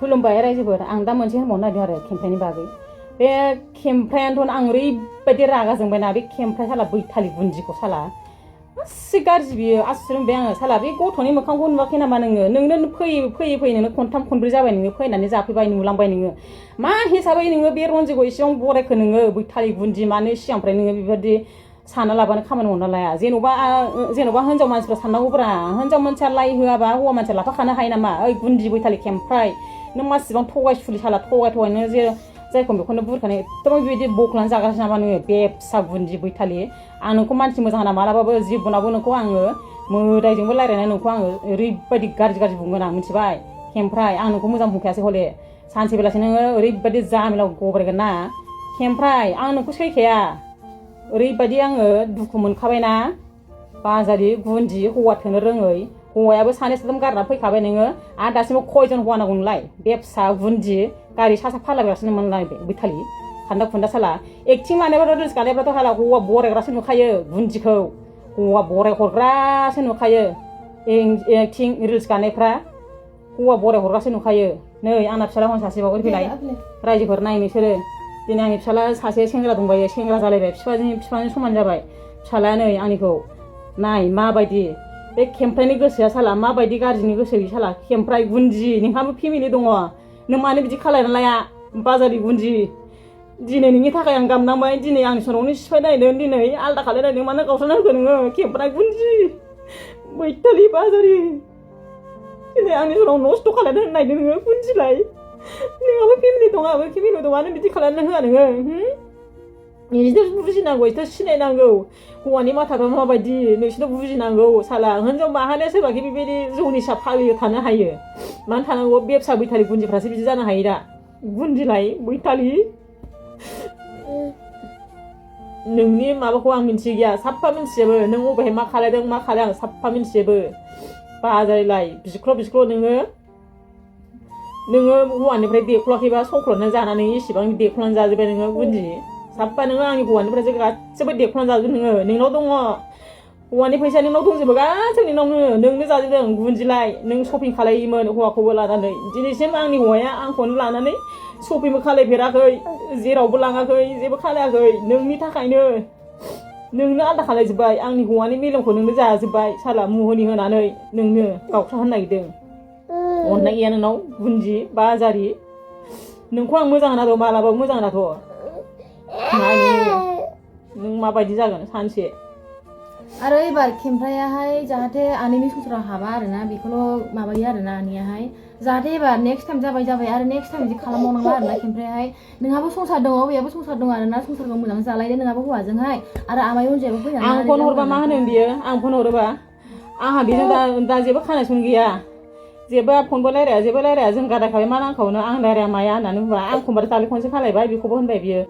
खुलुमबाय रायजोफोर आं दा मोनसे होनबावनो नागिरदों आरो खेमफ्राइनि बागै बे खेमफ्रायानोथ' आं ओरैबायदि रागा जोंबायना बे खेमफ्राय साला बैथालि गुन्दिखौ साला एसे गाज्रि बियो आसुर मोनबाय आङो साला बे गथ'नि मोखांखौ नुवाखै नामा नोंनो फैयै नोङो खनथाम खनब्रै जाबाय नोङो फैनानै जाफैबाय नुलांबाय नोङो मा हिसाबै नोङो बे रन्जिखौ एसेबां बरायखो नोङो बैथालि गुन्दि मानो सिगांनिफ्राय नोङो बेबायदि साना लाबानो खामानि मावना लाया जेन'बा हिनजाव मानसिफ्रा साननांगौब्रा हिनजाव मानसिया लाइ होआबा हौवा मानसिया लाफाखानो हायो नामा ओइ गुन्दि बैथालि खेमफ्राय नों मासिबां थगायसुलि साला थगाय नों जे जायखौ बेखौनो बुरखानो एकदम बेबायदि बख्लानानै जागासिनो नामा नोङो बे फिसा गुन्दि बैथालि आं नोंखौ मानसि मोजां होना मालाबाबो जिबनावबो नोंखौ आङो मोदायजोंबो रायज्लायनानै नोंखौ आङो ओरैबायदि गाज्रि बुंगोन आं मिथिबाय खेमफ्राय आं नोंखौ मोजां बुंखायासै हले सानसे बेलासि नोङो ओरैबायदि जामेलाव गब्रायगोन ना खेमफ्राय आं नोंखौ सैखाया ओरैबायदि आङो दुखु मोनखाबायना बाजारि गुन्दि हौवा थोनो रोङै हौवायाबो सानै साथाम गारना फैखाबाय नोङो आरो दासिमबो खयजन हौवा नांगौ नोंलाय बे फिसा गुन्दि गारि सा फालायगासिनो मोनलाय बैथालि खान्दा खुन्दा साला एक्टिं लानायबाथ' रिल्स गानायबाथ' हाला हौवा बरायग्रासो नुखायो गुन्दिखौ हौवा बराय हरग्रासो नुखायो एक्टिं रिल्स गानायफ्रा हौवा बराय हरग्रासो नुखायो नै आंना फिसाला हन सासेबाव ओरैलाय रायजोफोर नाय नोंसोरो दिनै आंनि फिसाला सासे सेंग्रा दंबायो सेंग्रा जालायबाय बिफाजों समान जाबाय फिसालाया नै आंनिखौ नाय माबायदि बे खेमफ्रायनि गोसोआ साला माबायदि गाज्रिनि गोसो साला खेमफ्राय गुन्दि नोंहाबो फेमिलि दङ नों मानो बिदि खालायना लाया बाजारि गुन्दि दिनै नोंनि थाखाय आं गामनांबाय दिनै आंनि सनावनो सिफाय नायदों दिनै आलदा खालायनायदों मानो गावस्राना होखो नोङो खेमफ्राय गुन्दि बैथालि बाजारि दिनै आंनि सनाव नस्थ' खालायनो होनो नायदों नोङो गुन्दिलाय नोंहाबो फेमिलि दं आंहाबो फेमिलि दं मानो बिदि खालायनो होआ नोङो नोंसोर बुजिनांगौ एसे सिनायनांगौ हौवानि माथाफ्रा माबायदि नोंसोर बुजिनांगौ साला हिनजाव माहारिया सोरबाखि बेबायदि जौनि सा फालियो थानो हायो मानो थानांगौ बे फिसा बैथालि गुन्दिफ्रासो बिदि जानो हायो दा गुन्दिलाय बैथालि नोंनि माबाखौ आं मिन्थिया साफा मिन्थिजोबो नों अबेहाय मा खालायदों मा खालाय आं साफा मिन्थिजोबो बाजारिलाय बिख्ल' नोङो हौवानिफ्राय देख्ल'वाखैबा सख्ल'नो जानानै इसेबां देख्ल'नानै जाजोब्बाय नोङो गुन्दि साफा नोङो आंनि हौवानिफ्रायसो गासिबो देख्ल'नानै जाजोबो नोंनाव दङ हौवानि फैसा नोंनाव दंजोबो गासैबो नोंनो जाजोबदों गुन्दिलाय नों शपिं खालायोमोन हौवाखौबो लानानै दिनैसिम आंनि हौवाया आंखौनो लानानै शपिंबो खालायफेराखै जेरावबो लाङाखै जेबो खालायाखै नोंनि थाखायनो नोंनो आलदा खालायजोब्बाय आंनि हौवानि मेलेमखौ नोंनो जाजोब्बाय साला मुहुनि होनानै नोंनो गावस्रा होनो नागिरदों अननाय गैया नोंनाव गुन्दि बाजारि नोंखौ आं मोजां होनाथ' मालाबाबो मोजां होनाथ' नों माबायदि जागोन सानसे आरो एबार खेमफ्रायाहाय जाहाथे आनैनि संसाराव हाबा आरोना बेखौल' माबायो आरोना आनैयाहाय जाहाथे एबार नेक्स्ट टाइम जाबाय आरो नेक्स्ट टाइम बिदि खालामबावनांला आरोना खेमफ्रायाहाय नोंहाबो संसार दङ बेयाबो संसार दङ आरोना संसारखौ मोजां जालायदो नोंहाबो हौवाजोंहाय आरो आमाइ रन्जयाबो फैनानै आं फन हरबा मा होनो बियो आं फन हरोबा आंहा बेजों दा जेबो कानेक्सन गैया जेबो फनबो रायलाया जेबो रायलाया जों गादाखाबाय मा नांखावनो आं रायलाया माया होननानै बुंबा आं खनबा दाखालि खनसे खालायबाय बेखौबो होनबाय बियो